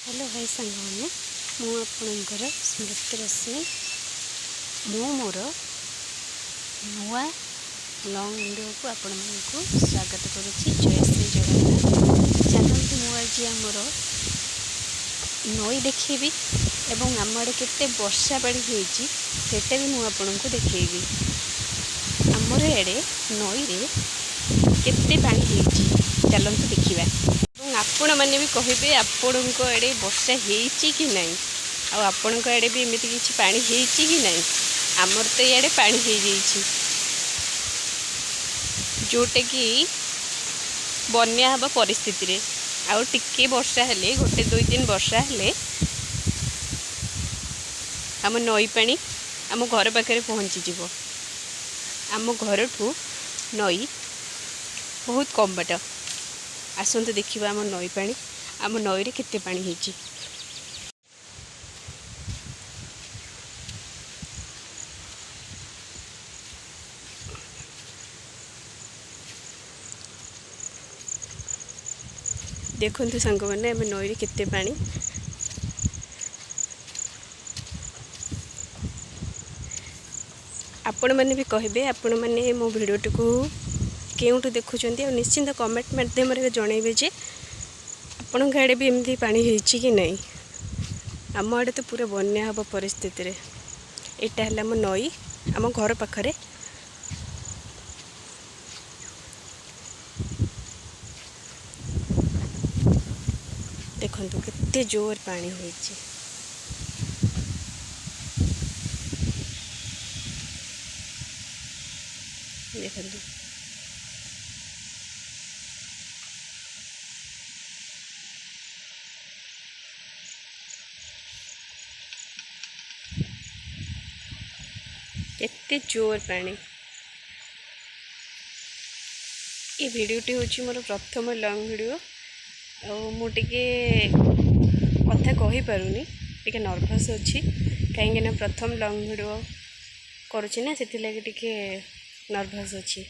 Hello भाई सांग मैंने मुझर स्मृतिरश्मि मु मोर नुआ लंग वीडियो को आपण मानक स्वागत करुच्ची। जय श्री जगन्नाथ। चलते मुझे आमर नई देखी एवं आम आड़े के वर्षा पानी होटा भी मुझे देखी। आमर एडे नई रे केते पानी होती चलते देखा। आपण मैंने भी कहे आपण एडे वर्षा कि नहीं आपण एडे भी एमती किसी पानी कि नहीं। आमर तो इे पानी हो जोटा कि बन्या हवा परिस्थिति आउ टिके वर्षा हेले गोटे 2-3 वर्षा हेले आम नई पानी आम घर पाखे पहुँची जीव। आम घर ठू नई बहुत कम बाट। आसतु देखा आम नई पानी आम नई रे केते पानी होती। देखु सांग मैंने आम नई रे केते पानी। आपण मैंने भी कहे आपण मैंने मो भिडियोटी को केउठु देखुंत निश्चिंत कमेंट माध्यम जनइबे जे आपण आड़े भी एमती पानी होती कि नहीं। आम आड़े तो पूरा बन्या हवा परिस्थिति रे एटा है आम नई आम घर पाखरे। देखंतु केते जोर पानी होइछि। देखंतु केते जोर पानी। ये भिडियोटी हूँ मोर प्रथम लंग वीडियो मुझे कथा कही पारुनी टिके नर्भस अच्छी कहीं प्रथम लंग वीडियो करुच्ची ना से टिके नर्भस अच्छी।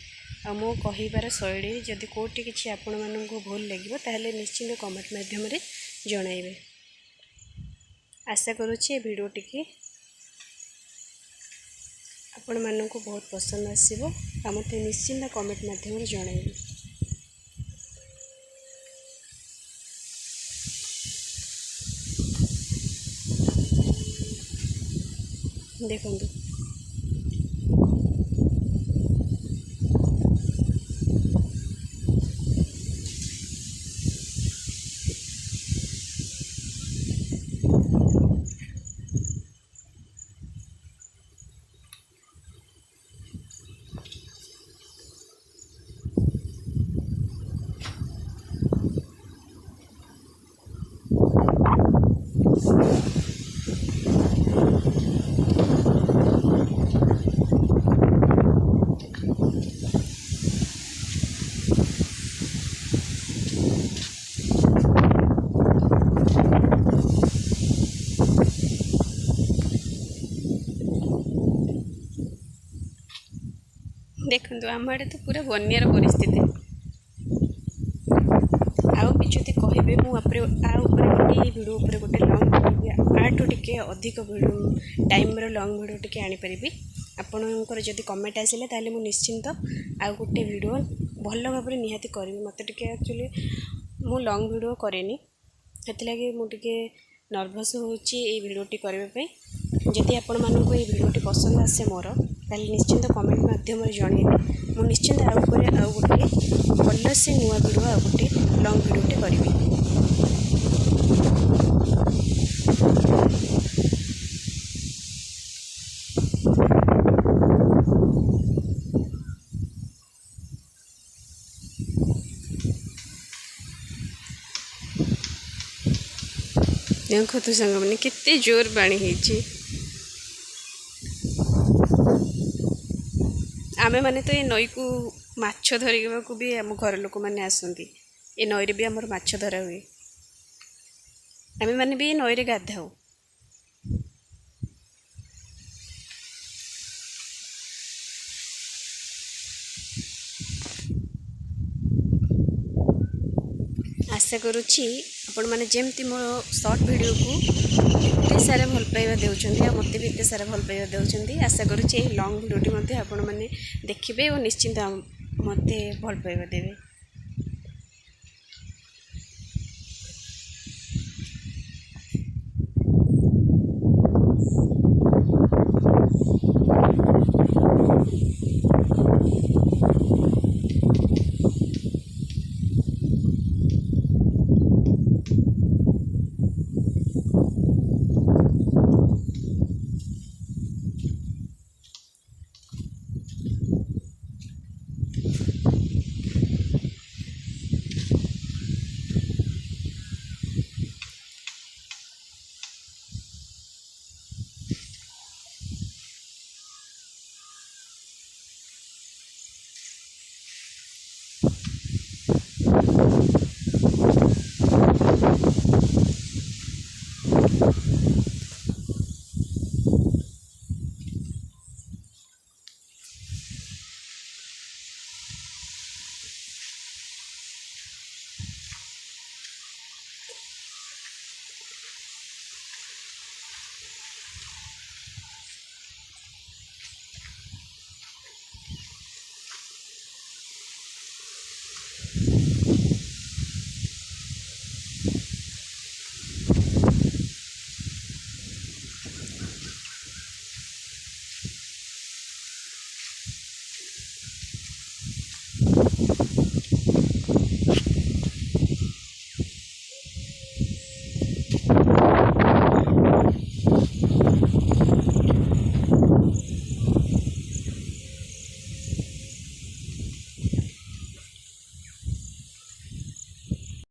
आ मो कहिबार शैली जदि कोटी किसी आपण मानक भूल लगे ताहले निश्चिंत कमेंट माध्यम जनइबे। आशा करुच्ची वीडियो टिके आपण मानक बहुत पसंद आसीबो आ मते निश्चिंत कमेंट माध्यम जनइबे। देखंतु देखंतु आम आड़े तो पूरा बन्यार परिस्थिति। आउ भी जदि कहे मुझे वीडियो उपर गोटे लंग वीडियो आठू टिके अधिक टाइम लंग वीडियो टिके आनीपरि। आपणकर जदि कमेंट आसिले ताले मु निश्चिंत आउ गोटे वीडियो भल भाव निहाती करी। मत टिके एक्चुअली मु लंग वीडियो करेनी से मुझे नर्भस होची ये वीडियोटी करने। जदि आपण मानक ये वीडियोटी पसंद आसे मोर ताले निश्चिंत कमेंट माध्यम जनइबे। मु निश्चिंत आउ गोटे भल से नुआ वीडियो आउ गोटे लंग वीडियोटे करी। देखो तो संग मैंने कितने जोर पानी होती। आमे माने तो ये नई को माछ धरिबा को भी आम घर लोक मैंने आसती। ये नई रे भी आमर माछ धरा हुए। आमे माने भी नई रे गाधाऊ। आशा करुच्ची आपण मैंने जमती मो सर्ट वीडियो को एत सारा भल पाइबा देउछंती आ मते भी एत सारा भल पाइबा देउछंती। आशा करूँ लॉन्ग वीडियोटी मते आपण मैंने देखिए और निश्चिंत मते भल पाइबा देवे।